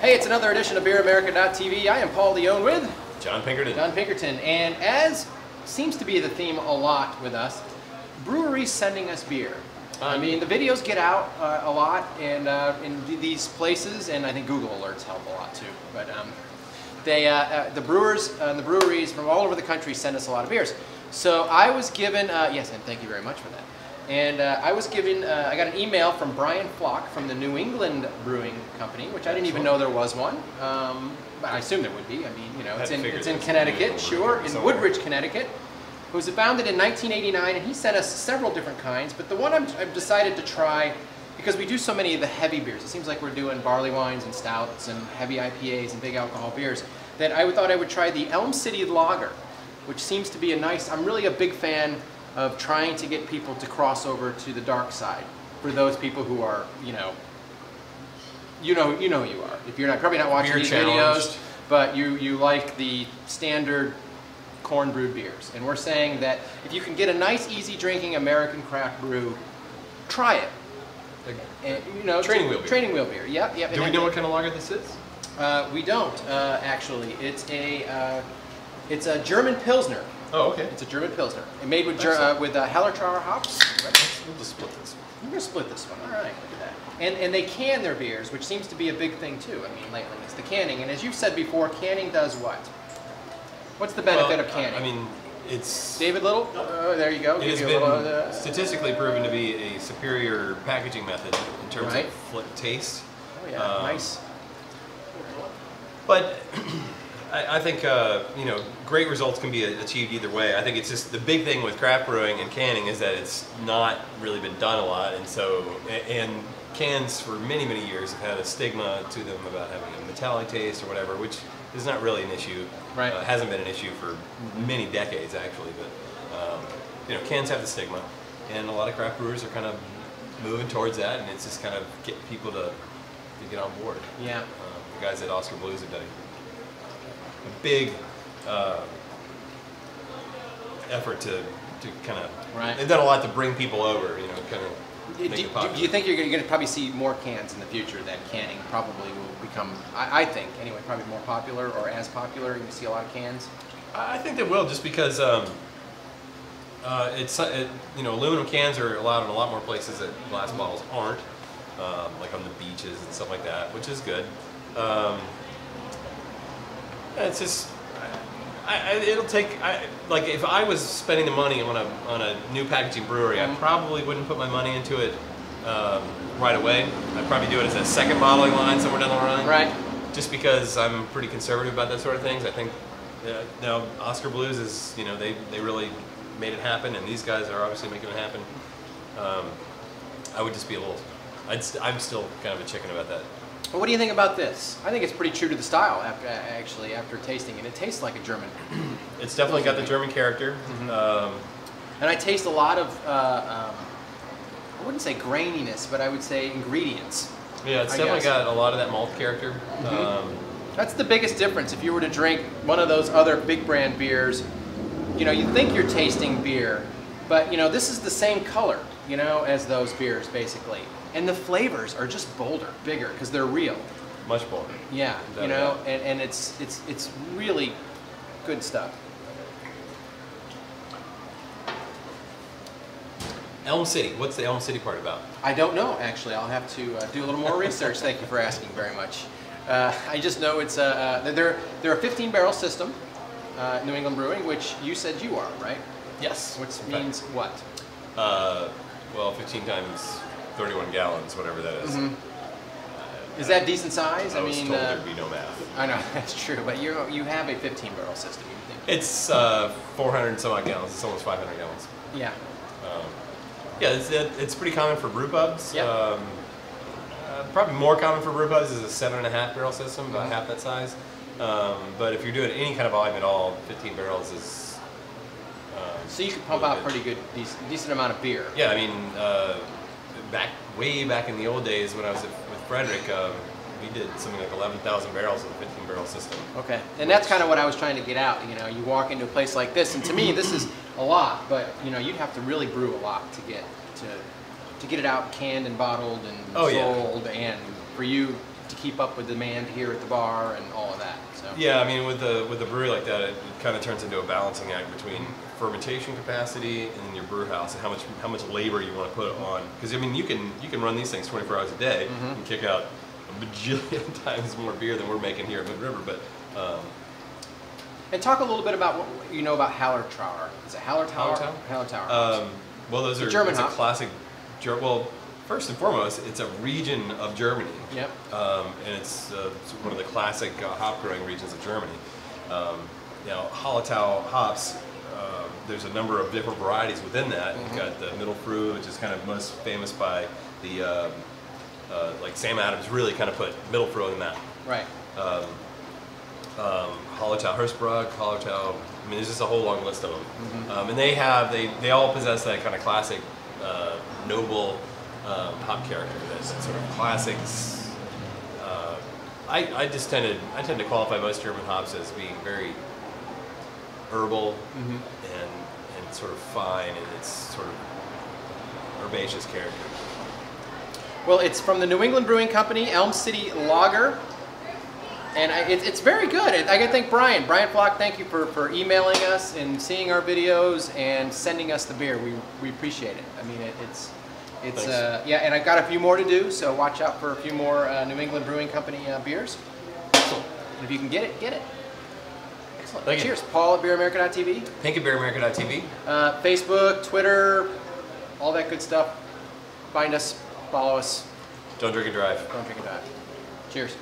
Hey, it's another edition of BeerAmerica.tv. I am Paul Leone with John Pinkerton. John Pinkerton, and as seems to be the theme a lot with us, breweries sending us beer. I mean, the videos get out a lot and in these places, and I think Google alerts help a lot too. But the brewers and the breweries from all over the country send us a lot of beers. So I was given, yes, and thank you very much for that. And I was given, I got an email from Brian Flock from the New England Brewing Company, which I didn't even know there was one. But I assume there would be. I mean, you know, it's in Connecticut, sure, in Woodbridge, Connecticut. It was founded in 1989, and he sent us several different kinds. But the one I've decided to try, because we do so many of the heavy beers, it seems like we're doing barley wines and stouts and heavy IPAs and big alcohol beers, that I thought I would try the Elm City Lager, which seems to be a nice, I'm really a big fan of trying to get people to cross over to the dark side. For those people who are, you know who you are. If you're probably not watching these videos, but you like the standard corn brewed beers. And we're saying that if you can get a nice, easy drinking American craft brew, try it. And, you know, training wheel beer. Training wheel beer. Yep. Do we know what kind of lager this is? We don't actually. It's a German Pilsner. Oh, okay. It's a German Pilsner. Made with Hallertaur Hops. Right? We'll just split this one. We're going to split this one. All right, look at that. And they can their beers, which seems to be a big thing too. I mean, lately it's the canning. And as you've said before, canning does what? What's the benefit of canning? I mean, it's... David Little? There you go. It has been statistically proven to be a superior packaging method in terms of taste. Oh yeah, nice. But I think, you know, great results can be achieved either way. I think it's just the big thing with craft brewing and canning is that it's not really been done a lot. And so, and cans for many, many years have had a stigma to them about having a metallic taste or whatever, which is not really an issue. Right. Hasn't been an issue for many decades, actually. But, you know, cans have the stigma. And a lot of craft brewers are kind of moving towards that. And it's just kind of getting people to get on board. Yeah. The guys at Oscar Blues have done a big effort to kind of, they've done a lot to bring people over, you know, kind of make it popular. Do you think you're going to probably see more cans in the future, that canning probably will become, I think, anyway, probably more popular or as popular? You see a lot of cans? I think they will, just because you know, aluminum cans are allowed in a lot more places that glass bottles aren't, like on the beaches and stuff like that, which is good. It's just, it'll take, like if I was spending the money on a new packaging brewery, I probably wouldn't put my money into it right away. I'd probably do it as a second bottling line somewhere down the line. Right. Just because I'm pretty conservative about that sort of things. I think, now Oscar Blues is, you know, they really made it happen, and these guys are obviously making it happen. I would just be a little, I'm still kind of a chicken about that. Well, what do you think about this? I think it's pretty true to the style, after tasting it. It tastes like a German. It's definitely got the German character. And I taste a lot of, I wouldn't say graininess, but I would say ingredients. Yeah, it's definitely got a lot of that malt character. That's the biggest difference. If you were to drink one of those other big brand beers, you know, you think you're tasting beer, but, you know, this is the same color, you know, as those beers, basically. And the flavors are just bolder, bigger, because they're real. Much bolder. Yeah, you know, and it's really good stuff. Elm City. What's the Elm City part about? I don't know, actually. I'll have to do a little more research. Thank you for asking very much. I just know it's they're a 15-barrel system, New England Brewing, which you said you are, right? Yes. Which means what? Well, 15 times 31 gallons, whatever that is. Is that decent size? I was told there'd be no math. I know, that's true, but you have a 15-barrel system, you think? It's 400 and some odd gallons. It's almost 500 gallons. Yeah. Yeah, it's pretty common for brew pubs. Yeah. Probably more common for brew pubs is a 7.5-barrel system, about half that size. But if you're doing any kind of volume at all, 15 barrels is... so you could pump out pretty good, decent amount of beer. Yeah, I mean, way back in the old days when I was with Frederick, we did something like 11,000 barrels with a 15-barrel system. Okay, and that's kind of what I was trying to get out. You know, you walk into a place like this, and to me, this is a lot, but you know, you'd have to really brew a lot to get it out canned and bottled and sold, and for you to keep up with demand here at the bar and all of that. So yeah, I mean, with a brewery like that, it kind of turns into a balancing act between fermentation capacity and then your brew house and how much labor you want to put on. Because I mean, you can run these things 24 hours a day and kick out a bajillion times more beer than we're making here at Mid River. But and talk a little bit about what you know about Hallertaur. Is it Hallertaur? Hallertaur. Well, those are German it's a hop. Classic. Well, first and foremost, it's a region of Germany. Yep. And it's one of the classic hop growing regions of Germany. You know, Hallertaur Hops. There's a number of different varieties within that. You've got the Mittelfrüh, which is kind of most famous by the like Sam Adams really kind of put Mittelfrüh in that. Right. Hallertaur Hirschberg, Hallertaur. I mean, there's just a whole long list of them, and they all possess that kind of classic, noble hop character. That's sort of classics. I tend to qualify most German hops as being very herbal and sort of fine in its sort of herbaceous character. Well, it's from the New England Brewing Company, Elm City Lager. And it's very good. I got to thank Brian. Brian Flock, thank you for emailing us and seeing our videos and sending us the beer. We appreciate it. I mean, it's yeah, and I've got a few more to do, so watch out for a few more New England Brewing Company beers. Excellent. And if you can get it, get it. Excellent. Thank Cheers. you. Paul at BeerAmerica.tv. Thank you, BeerAmerica.tv. Facebook, Twitter, all that good stuff. Find us, follow us. Don't drink and drive. Don't drink and drive. Cheers.